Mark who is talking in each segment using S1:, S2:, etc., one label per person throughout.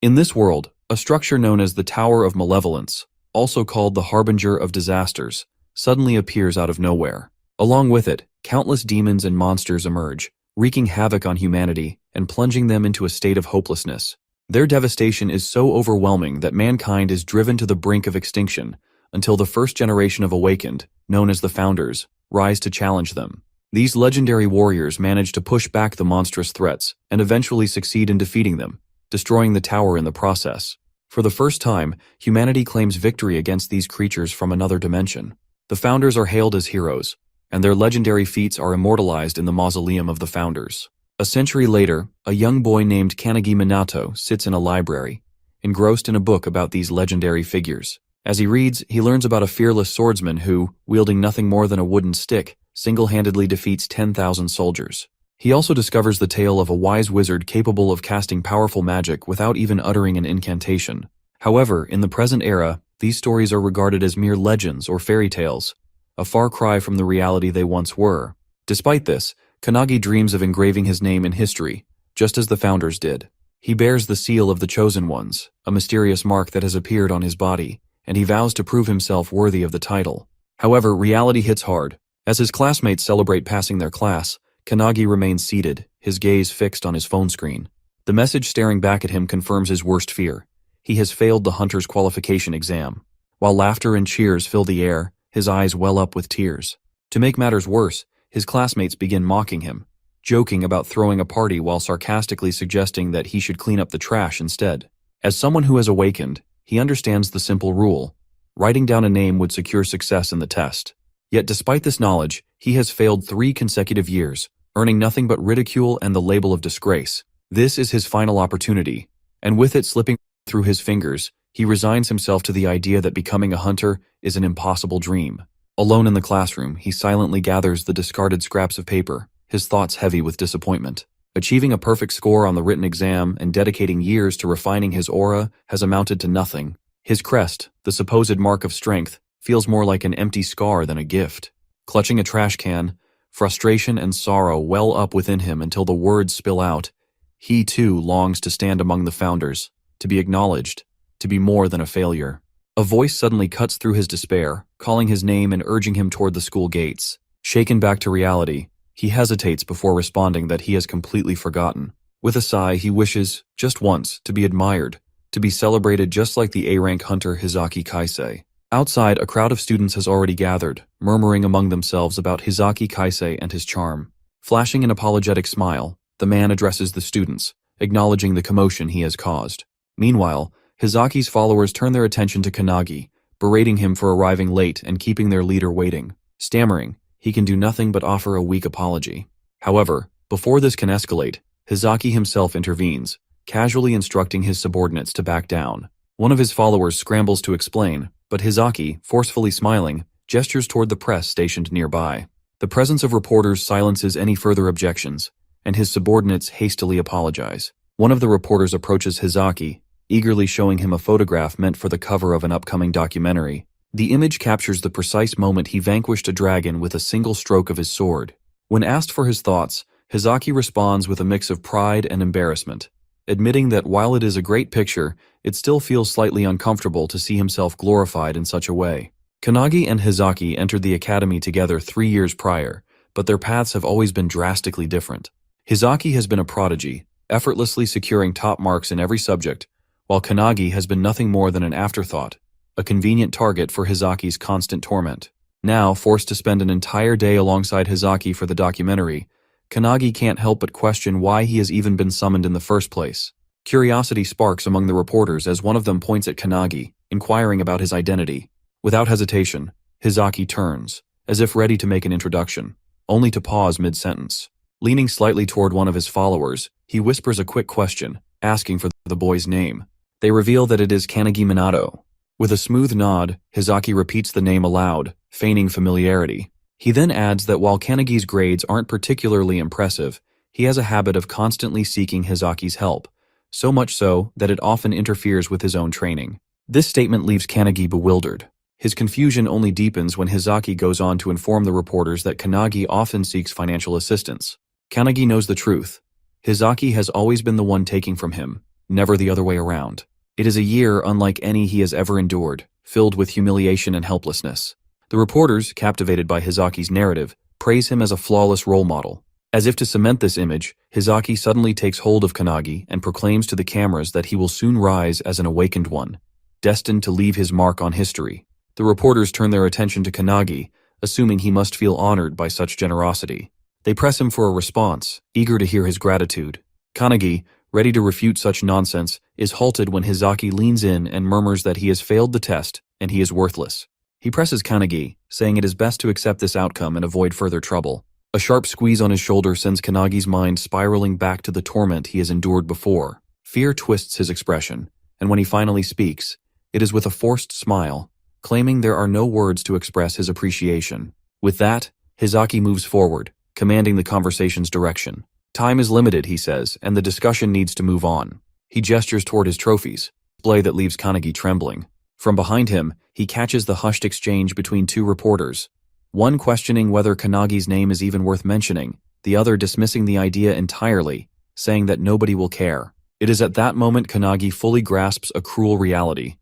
S1: In this world, a structure known as the Tower of Malevolence, also called the Harbinger of Disasters, suddenly appears out of nowhere. Along with it, countless demons and monsters emerge, wreaking havoc on humanity and plunging them into a state of hopelessness. Their devastation is so overwhelming that mankind is driven to the brink of extinction until the first generation of awakened, known as the Founders, rise to challenge them. These legendary warriors manage to push back the monstrous threats and eventually succeed in defeating them, destroying the tower in the process. For the first time, humanity claims victory against these creatures from another dimension. The Founders are hailed as heroes, and their legendary feats are immortalized in the mausoleum of the Founders. A century later, a young boy named Kanagi Minato sits in a library, engrossed in a book about these legendary figures. As he reads, he learns about a fearless swordsman who, wielding nothing more than a wooden stick, single-handedly defeats 10,000 soldiers. He also discovers the tale of a wise wizard capable of casting powerful magic without even uttering an incantation. However, in the present era, these stories are regarded as mere legends or fairy tales, a far cry from the reality they once were. Despite this, Kanagi dreams of engraving his name in history, just as the Founders did. He bears the seal of the Chosen Ones, a mysterious mark that has appeared on his body, and he vows to prove himself worthy of the title. However, reality hits hard. As his classmates celebrate passing their class, Kanagi remains seated, his gaze fixed on his phone screen. The message staring back at him confirms his worst fear. He has failed the hunter's qualification exam. While laughter and cheers fill the air, his eyes well up with tears. To make matters worse, his classmates begin mocking him, joking about throwing a party while sarcastically suggesting that he should clean up the trash instead. As someone who has awakened, he understands the simple rule: writing down a name would secure success in the test. Yet despite this knowledge, he has failed 3 consecutive years, earning nothing but ridicule and the label of disgrace. This is his final opportunity, and with it slipping through his fingers, he resigns himself to the idea that becoming a hunter is an impossible dream. Alone in the classroom, he silently gathers the discarded scraps of paper, his thoughts heavy with disappointment. Achieving a perfect score on the written exam and dedicating years to refining his aura has amounted to nothing. His crest, the supposed mark of strength, feels more like an empty scar than a gift. Clutching a trash can, frustration and sorrow well up within him until the words spill out. He too longs to stand among the Founders, to be acknowledged, to be more than a failure. A voice suddenly cuts through his despair, calling his name and urging him toward the school gates. Shaken back to reality, he hesitates before responding that he has completely forgotten. With a sigh, he wishes, just once, to be admired, to be celebrated just like the A-rank hunter Hizaki Kaisei. Outside, a crowd of students has already gathered, murmuring among themselves about Hizaki Kaisei and his charm. Flashing an apologetic smile, the man addresses the students, acknowledging the commotion he has caused. Meanwhile, Hizaki's followers turn their attention to Kanagi, berating him for arriving late and keeping their leader waiting. Stammering, he can do nothing but offer a weak apology. However, before this can escalate, Hizaki himself intervenes, casually instructing his subordinates to back down. One of his followers scrambles to explain, but Hizaki, forcefully smiling, gestures toward the press stationed nearby. The presence of reporters silences any further objections, and his subordinates hastily apologize. One of the reporters approaches Hizaki, eagerly showing him a photograph meant for the cover of an upcoming documentary. The image captures the precise moment he vanquished a dragon with a single stroke of his sword. When asked for his thoughts, Hizaki responds with a mix of pride and embarrassment, admitting that while it is a great picture, it still feels slightly uncomfortable to see himself glorified in such a way. Kanagi and Hizaki entered the academy together 3 years prior, but their paths have always been drastically different. Hizaki has been a prodigy, effortlessly securing top marks in every subject, while Kanagi has been nothing more than an afterthought, a convenient target for Hizaki's constant torment. Now, forced to spend an entire day alongside Hizaki for the documentary, Kanagi can't help but question why he has even been summoned in the first place. Curiosity sparks among the reporters as one of them points at Kanagi, inquiring about his identity. Without hesitation, Hizaki turns, as if ready to make an introduction, only to pause mid-sentence. Leaning slightly toward one of his followers, he whispers a quick question, asking for the boy's name. They reveal that it is Kanagi Minato. With a smooth nod, Hizaki repeats the name aloud, feigning familiarity. He then adds that while Kanagi's grades aren't particularly impressive, he has a habit of constantly seeking Hizaki's help, so much so that it often interferes with his own training. This statement leaves Kanagi bewildered. His confusion only deepens when Hizaki goes on to inform the reporters that Kanagi often seeks financial assistance. Kanagi knows the truth. Hizaki has always been the one taking from him, never the other way around. It is a year unlike any he has ever endured, filled with humiliation and helplessness. The reporters, captivated by Hizaki's narrative, praise him as a flawless role model. As if to cement this image, Hizaki suddenly takes hold of Kanagi and proclaims to the cameras that he will soon rise as an awakened one, destined to leave his mark on history. The reporters turn their attention to Kanagi, assuming he must feel honored by such generosity. They press him for a response, eager to hear his gratitude. Kanagi, ready to refute such nonsense, is halted when Hizaki leans in and murmurs that he has failed the test and he is worthless. He presses Kanagi, saying it is best to accept this outcome and avoid further trouble. A sharp squeeze on his shoulder sends Kanagi's mind spiraling back to the torment he has endured before. Fear twists his expression, and when he finally speaks, it is with a forced smile, claiming there are no words to express his appreciation. With that, Hizaki moves forward, commanding the conversation's direction. Time is limited, he says, and the discussion needs to move on. He gestures toward his trophies, a display that leaves Kanagi trembling. From behind him, he catches the hushed exchange between two reporters, one questioning whether Kanagi's name is even worth mentioning, the other dismissing the idea entirely, saying that nobody will care. It is at that moment Kanagi fully grasps a cruel reality.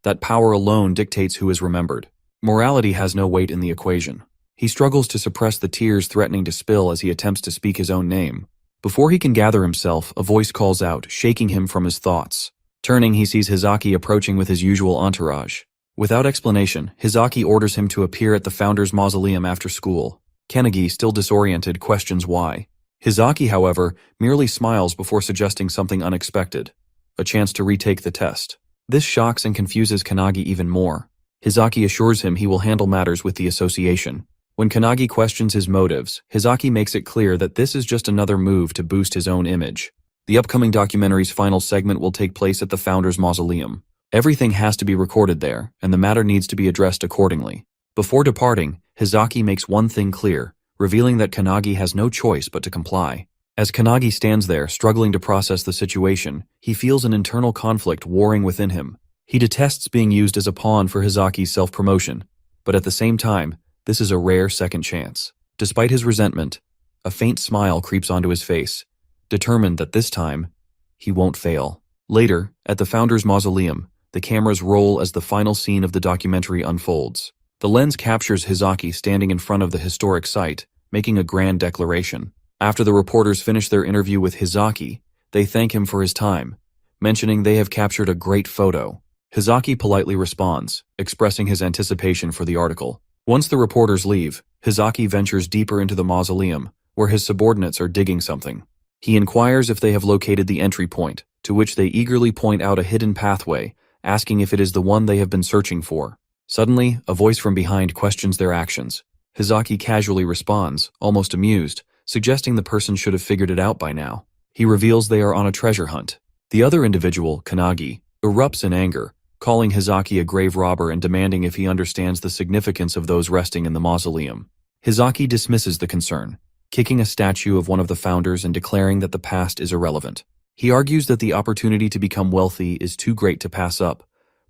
S1: That power alone dictates who is remembered. Morality has no weight in the equation. He struggles to suppress the tears threatening to spill as he attempts to speak his own name. Before he can gather himself, a voice calls out, shaking him from his thoughts. Turning, he sees Hizaki approaching with his usual entourage. Without explanation, Hizaki orders him to appear at the founder's mausoleum after school. Kanagi, still disoriented, questions why. Hizaki, however, merely smiles before suggesting something unexpected, a chance to retake the test. This shocks and confuses Kanagi even more. Hizaki assures him he will handle matters with the association. When Kanagi questions his motives, Hizaki makes it clear that this is just another move to boost his own image. The upcoming documentary's final segment will take place at the founder's mausoleum. Everything has to be recorded there, and the matter needs to be addressed accordingly. Before departing, Hizaki makes one thing clear, revealing that Kanagi has no choice but to comply. As Kanagi stands there, struggling to process the situation, he feels an internal conflict warring within him. He detests being used as a pawn for Hizaki's self-promotion, but at the same time, this is a rare second chance. Despite his resentment, a faint smile creeps onto his face, determined that this time, he won't fail. Later, at the founder's mausoleum, the cameras roll as the final scene of the documentary unfolds. The lens captures Hizaki standing in front of the historic site, making a grand declaration. After the reporters finish their interview with Hizaki, they thank him for his time, mentioning they have captured a great photo. Hizaki politely responds, expressing his anticipation for the article. Once the reporters leave, Hizaki ventures deeper into the mausoleum, where his subordinates are digging something. He inquires if they have located the entry point, to which they eagerly point out a hidden pathway, asking if it is the one they have been searching for. Suddenly, a voice from behind questions their actions. Hizaki casually responds, almost amused, suggesting the person should have figured it out by now. He reveals they are on a treasure hunt. The other individual, Kanagi, erupts in anger, calling Hizaki a grave robber and demanding if he understands the significance of those resting in the mausoleum. Hizaki dismisses the concern, kicking a statue of one of the founders and declaring that the past is irrelevant. He argues that the opportunity to become wealthy is too great to pass up,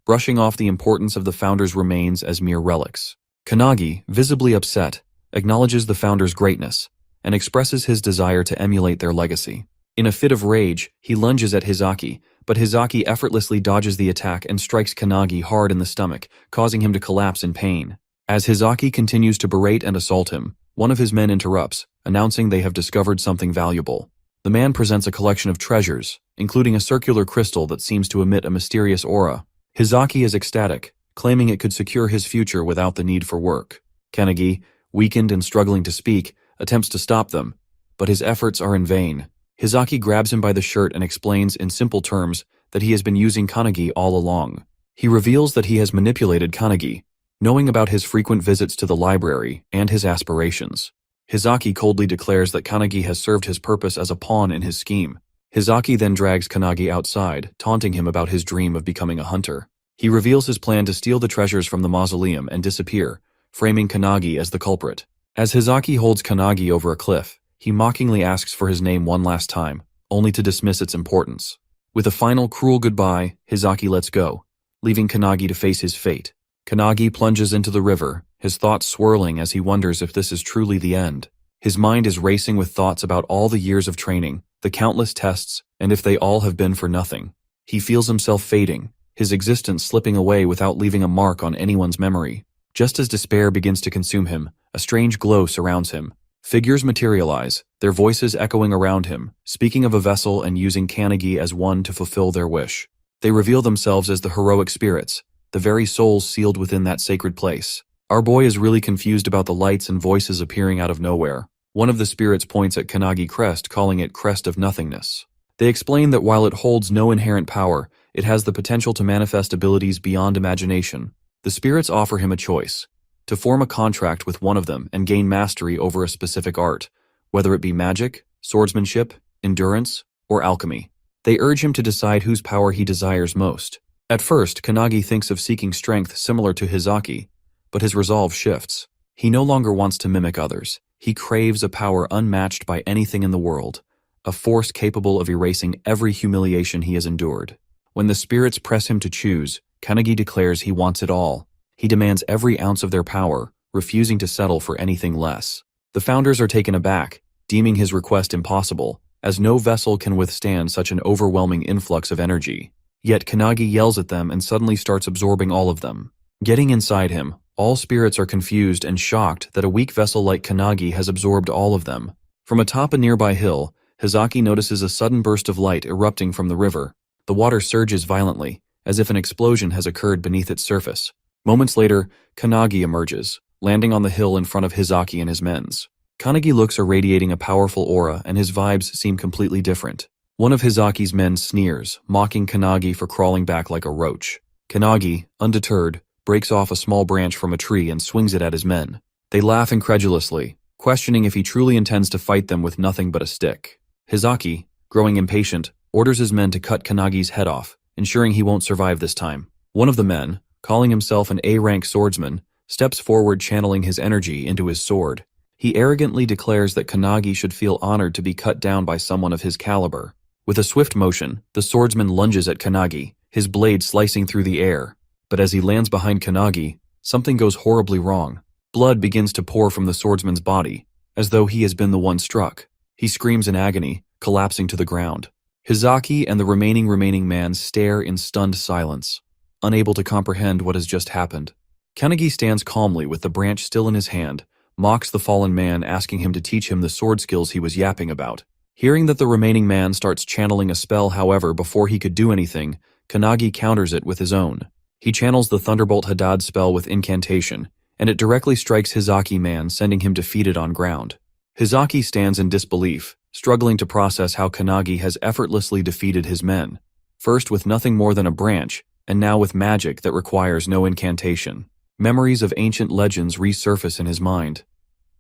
S1: brushing off the importance of the founder's remains as mere relics. Kanagi, visibly upset, acknowledges the founder's greatness and expresses his desire to emulate their legacy. In a fit of rage, he lunges at Hizaki, but Hizaki effortlessly dodges the attack and strikes Kanagi hard in the stomach, causing him to collapse in pain. As Hizaki continues to berate and assault him, one of his men interrupts, announcing they have discovered something valuable. The man presents a collection of treasures, including a circular crystal that seems to emit a mysterious aura. Hizaki is ecstatic, claiming it could secure his future without the need for work. Kanagi, weakened and struggling to speak, attempts to stop them, but his efforts are in vain. Hizaki grabs him by the shirt and explains in simple terms that he has been using Kanagi all along. He reveals that he has manipulated Kanagi, knowing about his frequent visits to the library and his aspirations. Hizaki coldly declares that Kanagi has served his purpose as a pawn in his scheme. Hizaki then drags Kanagi outside, taunting him about his dream of becoming a hunter. He reveals his plan to steal the treasures from the mausoleum and disappear, framing Kanagi as the culprit. As Hizaki holds Kanagi over a cliff, he mockingly asks for his name one last time, only to dismiss its importance. With a final cruel goodbye, Hizaki lets go, leaving Kanagi to face his fate. Kanagi plunges into the river, his thoughts swirling as he wonders if this is truly the end. His mind is racing with thoughts about all the years of training, the countless tests, and if they all have been for nothing. He feels himself fading, his existence slipping away without leaving a mark on anyone's memory. Just as despair begins to consume him, a strange glow surrounds him. Figures materialize, their voices echoing around him, speaking of a vessel and using Kanagi as one to fulfill their wish. They reveal themselves as the heroic spirits, the very souls sealed within that sacred place. Our boy is really confused about the lights and voices appearing out of nowhere. One of the spirits points at Kanagi Crest, calling it Crest of Nothingness. They explain that while it holds no inherent power, it has the potential to manifest abilities beyond imagination. The spirits offer him a choice: to form a contract with one of them and gain mastery over a specific art, whether it be magic, swordsmanship, endurance, or alchemy. They urge him to decide whose power he desires most. At first, Kanagi thinks of seeking strength similar to Hizaki, but his resolve shifts. He no longer wants to mimic others. He craves a power unmatched by anything in the world, a force capable of erasing every humiliation he has endured. When the spirits press him to choose, Kanagi declares he wants it all. He demands every ounce of their power, refusing to settle for anything less. The founders are taken aback, deeming his request impossible, as no vessel can withstand such an overwhelming influx of energy. Yet Kanagi yells at them and suddenly starts absorbing all of them. Getting inside him, all spirits are confused and shocked that a weak vessel like Kanagi has absorbed all of them. From atop a nearby hill, Hizaki notices a sudden burst of light erupting from the river. The water surges violently, as if an explosion has occurred beneath its surface. Moments later, Kanagi emerges, landing on the hill in front of Hizaki and his men's. Kanagi looks irradiating a powerful aura, and his vibes seem completely different. One of Hizaki's men sneers, mocking Kanagi for crawling back like a roach. Kanagi, undeterred, breaks off a small branch from a tree and swings it at his men. They laugh incredulously, questioning if he truly intends to fight them with nothing but a stick. Hizaki, growing impatient, orders his men to cut Kanagi's head off, ensuring he won't survive this time. One of the men, calling himself an A-rank swordsman, steps forward, channeling his energy into his sword. He arrogantly declares that Kanagi should feel honored to be cut down by someone of his caliber. With a swift motion, the swordsman lunges at Kanagi, his blade slicing through the air. But as he lands behind Kanagi, something goes horribly wrong. Blood begins to pour from the swordsman's body, as though he has been the one struck. He screams in agony, collapsing to the ground. Hizaki and the remaining man stare in stunned silence, unable to comprehend what has just happened. Kanagi stands calmly with the branch still in his hand, mocks the fallen man, asking him to teach him the sword skills he was yapping about. Hearing that the remaining man starts channeling a spell, however, before he could do anything, Kanagi counters it with his own. He channels the Thunderbolt Hadad spell with incantation, and it directly strikes Hizaki man, sending him defeated on ground. Hizaki stands in disbelief, struggling to process how Kanagi has effortlessly defeated his men, first with nothing more than a branch, and now with magic that requires no incantation. Memories of ancient legends resurface in his mind.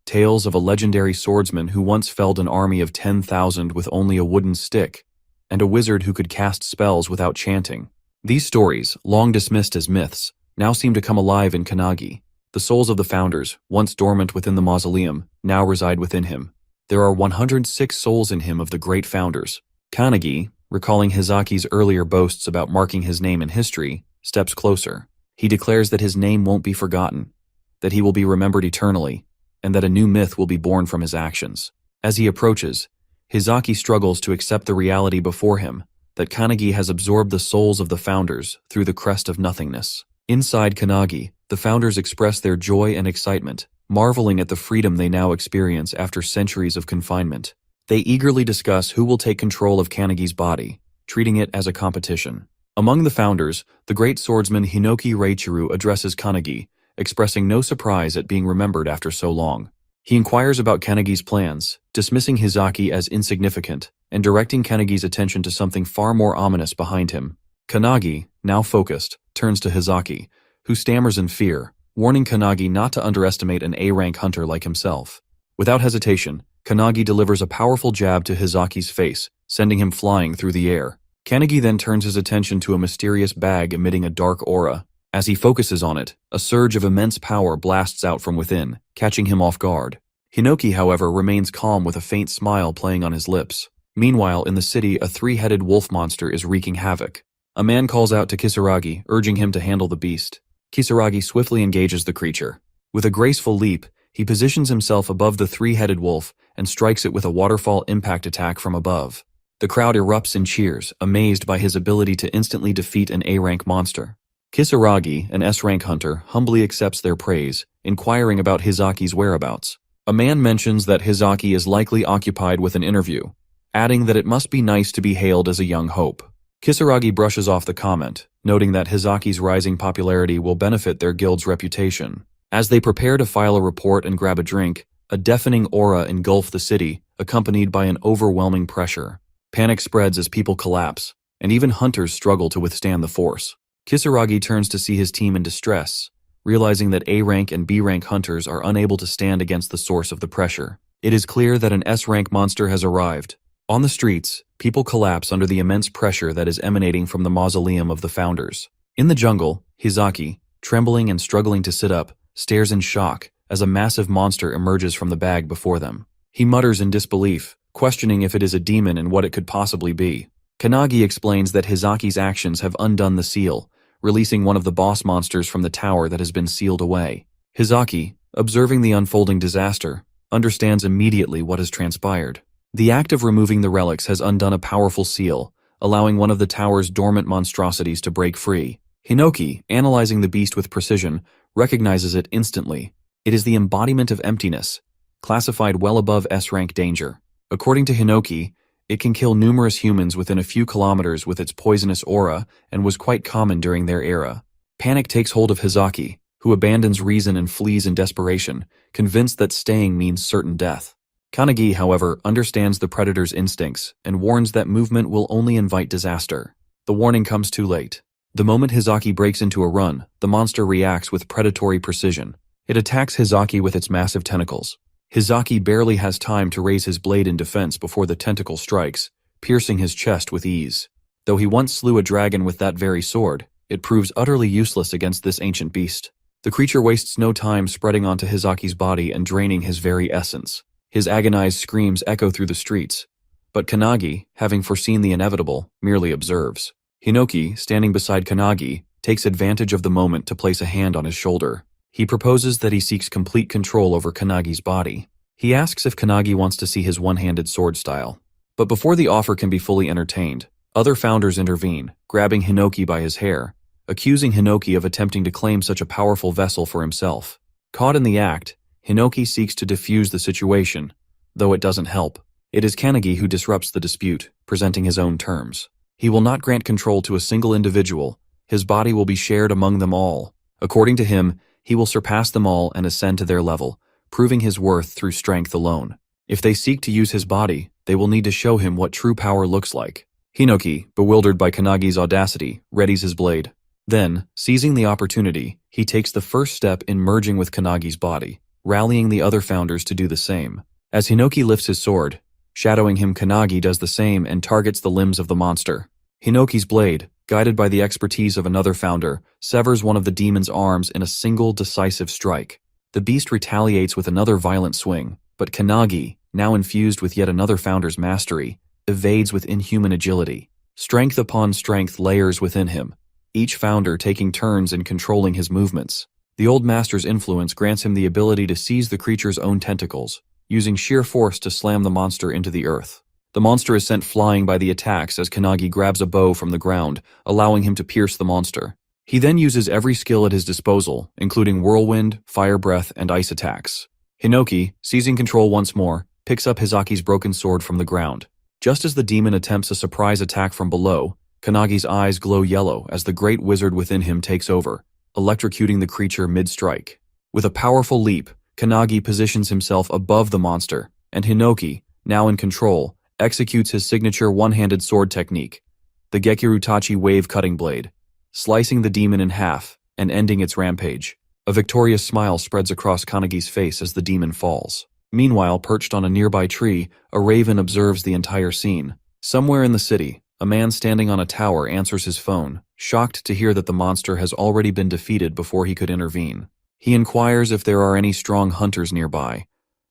S1: Tales of a legendary swordsman who once felled an army of 10,000 with only a wooden stick, and a wizard who could cast spells without chanting. These stories, long dismissed as myths, now seem to come alive in Kanagi. The souls of the founders, once dormant within the mausoleum, now reside within him. There are 106 souls in him of the great founders. Kanagi, recalling Hizaki's earlier boasts about marking his name in history, steps closer. He declares that his name won't be forgotten, that he will be remembered eternally, and that a new myth will be born from his actions. As he approaches, Hizaki struggles to accept the reality before him, that Kanagi has absorbed the souls of the founders through the crest of nothingness. Inside Kanagi, the founders express their joy and excitement, marveling at the freedom they now experience after centuries of confinement. They eagerly discuss who will take control of Kanagi's body, treating it as a competition. Among the founders, the great swordsman Hinoki Reichiru addresses Kanagi, expressing no surprise at being remembered after so long. He inquires about Kanagi's plans, dismissing Hizaki as insignificant, and directing Kanagi's attention to something far more ominous behind him. Kanagi, now focused, turns to Hizaki, who stammers in fear, warning Kanagi not to underestimate an A-rank hunter like himself. Without hesitation, Kanagi delivers a powerful jab to Hizaki's face, sending him flying through the air. Kanagi then turns his attention to a mysterious bag emitting a dark aura. As he focuses on it, a surge of immense power blasts out from within, catching him off guard. Hinoki, however, remains calm with a faint smile playing on his lips. Meanwhile, in the city, a three-headed wolf monster is wreaking havoc. A man calls out to Kisaragi, urging him to handle the beast. Kisaragi swiftly engages the creature. With a graceful leap, he positions himself above the three-headed wolf and strikes it with a waterfall impact attack from above. The crowd erupts in cheers, amazed by his ability to instantly defeat an A-rank monster. Kisaragi, an S-rank hunter, humbly accepts their praise, inquiring about Hizaki's whereabouts. A man mentions that Hizaki is likely occupied with an interview, adding that it must be nice to be hailed as a young hope. Kisaragi brushes off the comment, noting that Hizaki's rising popularity will benefit their guild's reputation. As they prepare to file a report and grab a drink, a deafening aura engulfs the city, accompanied by an overwhelming pressure. Panic spreads as people collapse, and even hunters struggle to withstand the force. Kisaragi turns to see his team in distress, realizing that A-rank and B-rank hunters are unable to stand against the source of the pressure. It is clear that an S-rank monster has arrived. On the streets, people collapse under the immense pressure that is emanating from the mausoleum of the founders. In the jungle, Hizaki, trembling and struggling to sit up, stares in shock as a massive monster emerges from the bag before them. He mutters in disbelief, questioning if it is a demon and what it could possibly be. Kanagi explains that Hizaki's actions have undone the seal, releasing one of the boss monsters from the tower that has been sealed away. Hizaki, observing the unfolding disaster, understands immediately what has transpired. The act of removing the relics has undone a powerful seal, allowing one of the tower's dormant monstrosities to break free. Hinoki, analyzing the beast with precision, recognizes it instantly. It is the embodiment of emptiness, classified well above S-rank danger. According to Hinoki, it can kill numerous humans within a few kilometers with its poisonous aura and was quite common during their era. Panic takes hold of Hizaki, who abandons reason and flees in desperation, convinced that staying means certain death. Kanagi, however, understands the predator's instincts and warns that movement will only invite disaster. The warning comes too late. The moment Hizaki breaks into a run, the monster reacts with predatory precision. It attacks Hizaki with its massive tentacles. Hizaki barely has time to raise his blade in defense before the tentacle strikes, piercing his chest with ease. Though he once slew a dragon with that very sword, it proves utterly useless against this ancient beast. The creature wastes no time spreading onto Hizaki's body and draining his very essence. His agonized screams echo through the streets, but Kanagi, having foreseen the inevitable, merely observes. Hinoki, standing beside Kanagi, takes advantage of the moment to place a hand on his shoulder. He proposes that he seeks complete control over Kanagi's body. He asks if Kanagi wants to see his one-handed sword style. But before the offer can be fully entertained, other founders intervene, grabbing Hinoki by his hair, accusing Hinoki of attempting to claim such a powerful vessel for himself. Caught in the act, Hinoki seeks to defuse the situation, though it doesn't help. It is Kanagi who disrupts the dispute, presenting his own terms. He will not grant control to a single individual. His body will be shared among them all. According to him, he will surpass them all and ascend to their level, proving his worth through strength alone. If they seek to use his body, they will need to show him what true power looks like. Hinoki, bewildered by Kanagi's audacity, readies his blade. Then, seizing the opportunity, he takes the first step in merging with Kanagi's body, rallying the other founders to do the same. As Hinoki lifts his sword, shadowing him, Kanagi does the same and targets the limbs of the monster. Hinoki's blade, guided by the expertise of another founder, severs one of the demon's arms in a single decisive strike. The beast retaliates with another violent swing, but Kanagi, now infused with yet another founder's mastery, evades with inhuman agility. Strength upon strength layers within him, each founder taking turns in controlling his movements. The old master's influence grants him the ability to seize the creature's own tentacles, using sheer force to slam the monster into the earth. The monster is sent flying by the attacks as Kanagi grabs a bow from the ground, allowing him to pierce the monster. He then uses every skill at his disposal, including whirlwind, fire breath, and ice attacks. Hinoki, seizing control once more, picks up Hizaki's broken sword from the ground. Just as the demon attempts a surprise attack from below, Kanagi's eyes glow yellow as the great wizard within him takes over, electrocuting the creature mid-strike. With a powerful leap, Kanagi positions himself above the monster, and Hinoki, now in control, executes his signature one-handed sword technique, the Gekirutachi wave cutting blade, slicing the demon in half and ending its rampage. A victorious smile spreads across Kanagi's face as the demon falls. Meanwhile, perched on a nearby tree, a raven observes the entire scene. Somewhere in the city, a man standing on a tower answers his phone, shocked to hear that the monster has already been defeated before he could intervene. He inquires if there are any strong hunters nearby,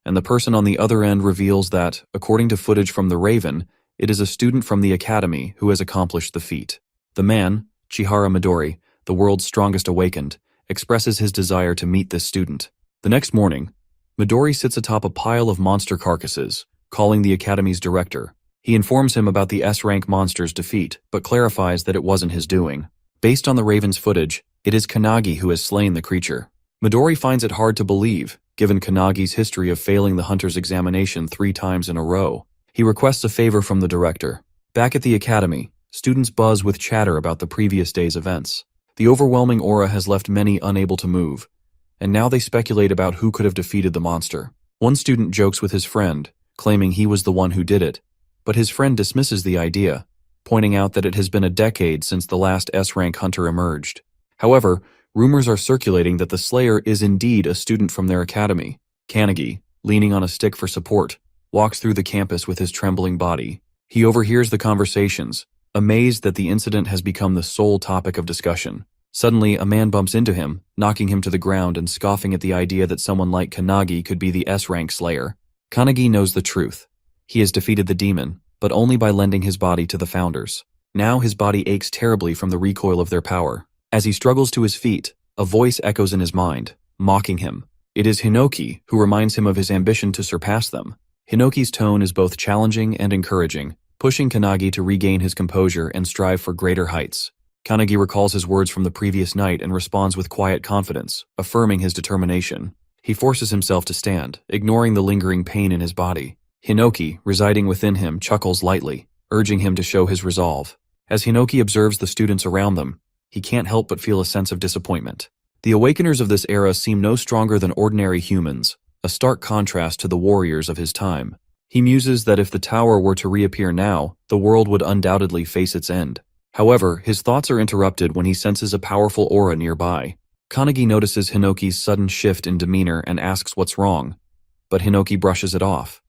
S1: and the person on the other end reveals that, according to footage from the Raven, it is a student from the academy who has accomplished the feat. The man, Chihara Midori, the world's strongest awakened, expresses his desire to meet this student. The next morning, Midori sits atop a pile of monster carcasses, calling the academy's director. He informs him about the S-rank monster's defeat, but clarifies that it wasn't his doing. Based on the Raven's footage, it is Kanagi who has slain the creature. Midori finds it hard to believe, given Kanagi's history of failing the hunter's examination 3 times in a row. He requests a favor from the director. Back at the academy, students buzz with chatter about the previous day's events. The overwhelming aura has left many unable to move, and now they speculate about who could have defeated the monster. One student jokes with his friend, claiming he was the one who did it, but his friend dismisses the idea, pointing out that it has been a decade since the last S-rank hunter emerged. However, rumors are circulating that the Slayer is indeed a student from their academy. Kanagi, leaning on a stick for support, walks through the campus with his trembling body. He overhears the conversations, amazed that the incident has become the sole topic of discussion. Suddenly, a man bumps into him, knocking him to the ground and scoffing at the idea that someone like Kanagi could be the S-rank Slayer. Kanagi knows the truth. He has defeated the demon, but only by lending his body to the founders. Now his body aches terribly from the recoil of their power. As he struggles to his feet, a voice echoes in his mind, mocking him. It is Hinoki, who reminds him of his ambition to surpass them. Hinoki's tone is both challenging and encouraging, pushing Kanagi to regain his composure and strive for greater heights. Kanagi recalls his words from the previous night and responds with quiet confidence, affirming his determination. He forces himself to stand, ignoring the lingering pain in his body. Hinoki, residing within him, chuckles lightly, urging him to show his resolve. As Hinoki observes the students around them, he can't help but feel a sense of disappointment. The awakeners of this era seem no stronger than ordinary humans, a stark contrast to the warriors of his time. He muses that if the tower were to reappear now, the world would undoubtedly face its end. However, his thoughts are interrupted when he senses a powerful aura nearby. Kanagi notices Hinoki's sudden shift in demeanor and asks what's wrong, but Hinoki brushes it off,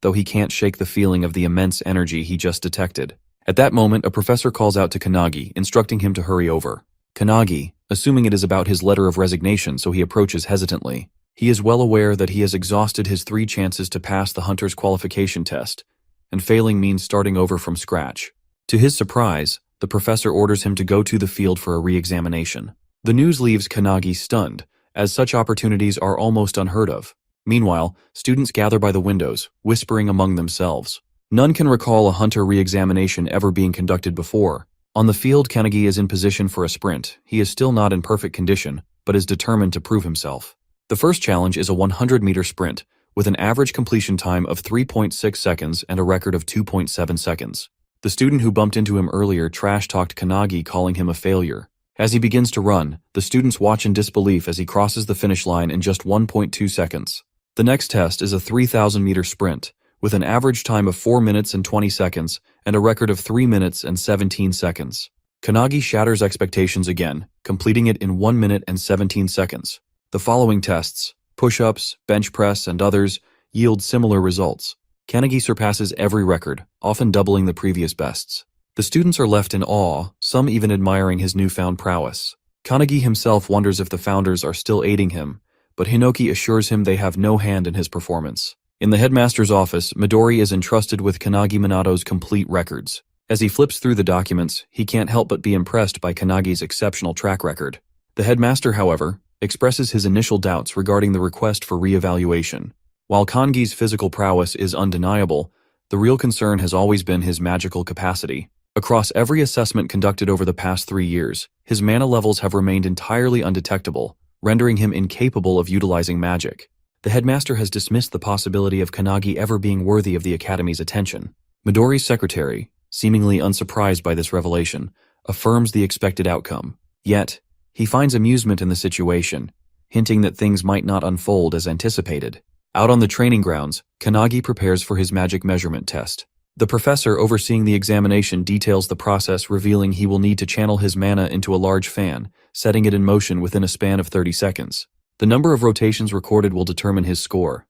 S1: though he can't shake the feeling of the immense energy he just detected. At that moment, a professor calls out to Kanagi, instructing him to hurry over. Kanagi, assuming it is about his letter of resignation, so he approaches hesitantly. He is well aware that he has exhausted his 3 chances to pass the hunter's qualification test, and failing means starting over from scratch. To his surprise, the professor orders him to go to the field for a re-examination. The news leaves Kanagi stunned, as such opportunities are almost unheard of. Meanwhile, students gather by the windows, whispering among themselves. None can recall a hunter re-examination ever being conducted before. On the field, Kanagi is in position for a sprint. He is still not in perfect condition, but is determined to prove himself. The first challenge is a 100-meter sprint, with an average completion time of 3.6 seconds and a record of 2.7 seconds. The student who bumped into him earlier trash-talked Kanagi, calling him a failure. As he begins to run, the students watch in disbelief as he crosses the finish line in just 1.2 seconds. The next test is a 3,000-meter sprint, with an average time of 4 minutes and 20 seconds and a record of 3 minutes and 17 seconds. Kanagi shatters expectations again, completing it in 1 minute and 17 seconds. The following tests, push-ups, bench press, and others, yield similar results. Kanagi surpasses every record, often doubling the previous bests. The students are left in awe, some even admiring his newfound prowess. Kanagi himself wonders if the founders are still aiding him, but Hinoki assures him they have no hand in his performance. In the headmaster's office, Midori is entrusted with Kanagi Minato's complete records. As he flips through the documents, he can't help but be impressed by Kanagi's exceptional track record. The headmaster, however, expresses his initial doubts regarding the request for re-evaluation. While Kangi's physical prowess is undeniable, the real concern has always been his magical capacity. Across every assessment conducted over the past 3 years, his mana levels have remained entirely undetectable, rendering him incapable of utilizing magic. The headmaster has dismissed the possibility of Kanagi ever being worthy of the Academy's attention. Midori's secretary, seemingly unsurprised by this revelation, affirms the expected outcome. Yet, he finds amusement in the situation, hinting that things might not unfold as anticipated. Out on the training grounds, Kanagi prepares for his magic measurement test. The professor overseeing the examination details the process, revealing he will need to channel his mana into a large fan, setting it in motion within a span of 30 seconds. The number of rotations recorded will determine his score.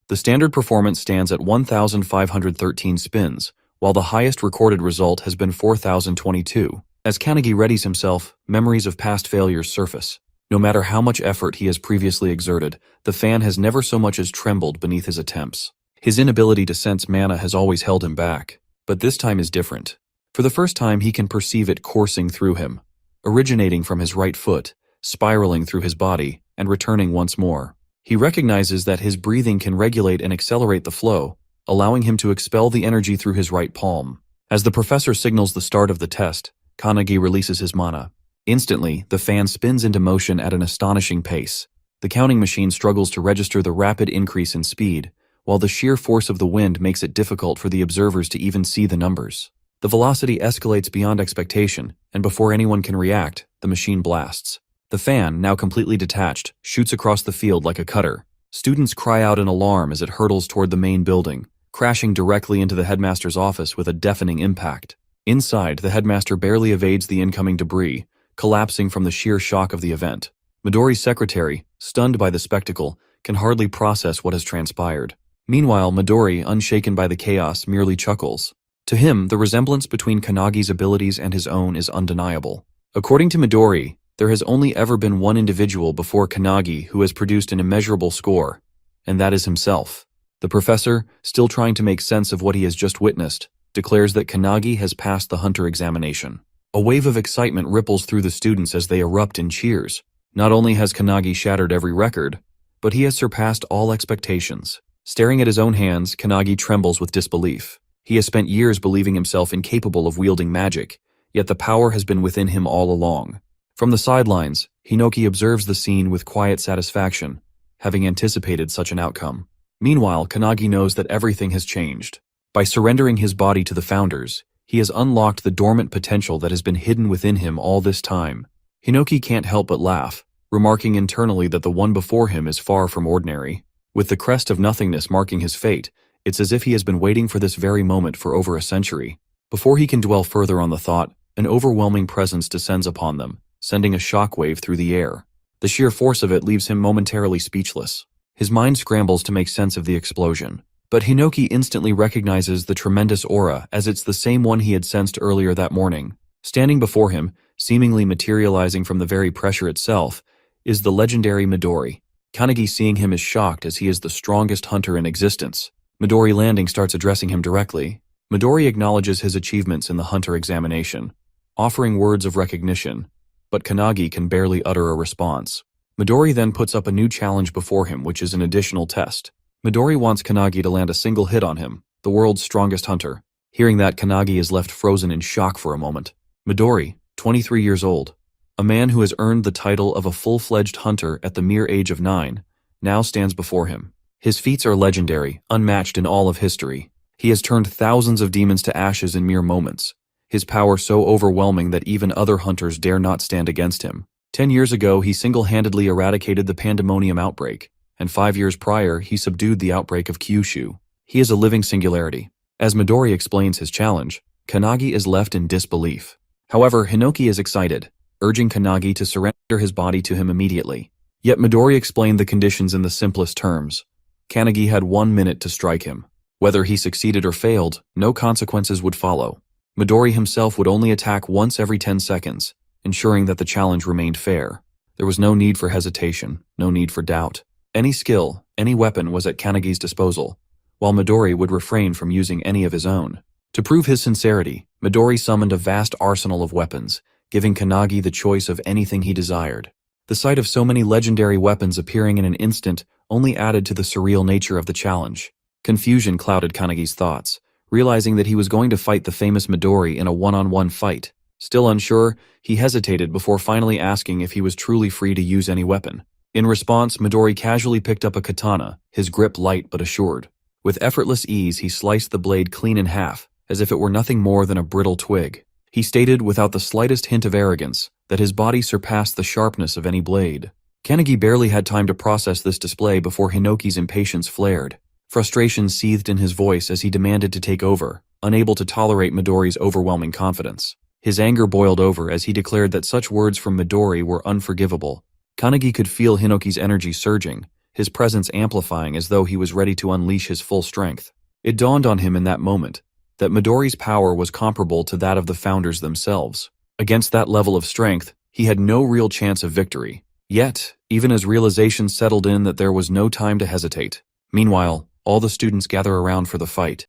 S1: The standard performance stands at 1,513 spins, while the highest recorded result has been 4,022. As Kanagi readies himself, memories of past failures surface. No matter how much effort he has previously exerted, the fan has never so much as trembled beneath his attempts. His inability to sense mana has always held him back, but this time is different. For the first time, he can perceive it coursing through him, originating from his right foot, spiraling through his body, and returning once more. He recognizes that his breathing can regulate and accelerate the flow, allowing him to expel the energy through his right palm. As the professor signals the start of the test, Kanagi releases his mana. Instantly, the fan spins into motion at an astonishing pace. The counting machine struggles to register the rapid increase in speed, while the sheer force of the wind makes it difficult for the observers to even see the numbers. The velocity escalates beyond expectation, and before anyone can react, the machine blasts. The fan, now completely detached, shoots across the field like a cutter. Students cry out in alarm as it hurtles toward the main building, crashing directly into the headmaster's office with a deafening impact. Inside, the headmaster barely evades the incoming debris, collapsing from the sheer shock of the event. Midori's secretary, stunned by the spectacle, can hardly process what has transpired. Meanwhile, Midori, unshaken by the chaos, merely chuckles. To him, the resemblance between Kanagi's abilities and his own is undeniable. According to Midori, there has only ever been one individual before Kanagi who has produced an immeasurable score, and that is himself. The professor, still trying to make sense of what he has just witnessed, declares that Kanagi has passed the hunter examination. A wave of excitement ripples through the students as they erupt in cheers. Not only has Kanagi shattered every record, but he has surpassed all expectations. Staring at his own hands, Kanagi trembles with disbelief. He has spent years believing himself incapable of wielding magic, yet the power has been within him all along. From the sidelines, Hinoki observes the scene with quiet satisfaction, having anticipated such an outcome. Meanwhile, Kanagi knows that everything has changed. By surrendering his body to the founders, he has unlocked the dormant potential that has been hidden within him all this time. Hinoki can't help but laugh, remarking internally that the one before him is far from ordinary. With the crest of nothingness marking his fate, it's as if he has been waiting for this very moment for over a century. Before he can dwell further on the thought, an overwhelming presence descends upon them, sending a shockwave through the air. The sheer force of it leaves him momentarily speechless. His mind scrambles to make sense of the explosion. But Hinoki instantly recognizes the tremendous aura as it's the same one he had sensed earlier that morning. Standing before him, seemingly materializing from the very pressure itself, is the legendary Midori. Kanagi, seeing him, is shocked as he is the strongest hunter in existence. Midori Landing starts addressing him directly. Midori acknowledges his achievements in the hunter examination, offering words of recognition, but Kanagi can barely utter a response. Midori then puts up a new challenge before him, which is an additional test. Midori wants Kanagi to land a single hit on him, the world's strongest hunter. Hearing that, Kanagi is left frozen in shock for a moment. Midori, 23 years old, a man who has earned the title of a full-fledged hunter at the mere age of 9, now stands before him. His feats are legendary, unmatched in all of history. He has turned thousands of demons to ashes in mere moments, his power so overwhelming that even other hunters dare not stand against him. 10 years ago, he single-handedly eradicated the pandemonium outbreak, and 5 years prior, he subdued the outbreak of Kyushu. He is a living singularity. As Midori explains his challenge, Kanagi is left in disbelief. However, Hinoki is excited, urging Kanagi to surrender his body to him immediately. Yet Midori explained the conditions in the simplest terms. Kanagi had 1 minute to strike him. Whether he succeeded or failed, no consequences would follow. Midori himself would only attack once every 10 seconds, ensuring that the challenge remained fair. There was no need for hesitation, no need for doubt. Any skill, any weapon was at Kanagi's disposal, while Midori would refrain from using any of his own. To prove his sincerity, Midori summoned a vast arsenal of weapons, giving Kanagi the choice of anything he desired. The sight of so many legendary weapons appearing in an instant only added to the surreal nature of the challenge. Confusion clouded Kanagi's thoughts, realizing that he was going to fight the famous Midori in a one-on-one fight. Still unsure, he hesitated before finally asking if he was truly free to use any weapon. In response, Midori casually picked up a katana, his grip light but assured. With effortless ease, he sliced the blade clean in half, as if it were nothing more than a brittle twig. He stated, without the slightest hint of arrogance, that his body surpassed the sharpness of any blade. Kanagi barely had time to process this display before Hinoki's impatience flared. Frustration seethed in his voice as he demanded to take over, unable to tolerate Midori's overwhelming confidence. His anger boiled over as he declared that such words from Midori were unforgivable. Kanagi could feel Hinoki's energy surging, his presence amplifying as though he was ready to unleash his full strength. It dawned on him in that moment that Midori's power was comparable to that of the founders themselves. Against that level of strength, he had no real chance of victory. Yet, even as realization settled in that there was no time to hesitate. Meanwhile, all the students gather around for the fight.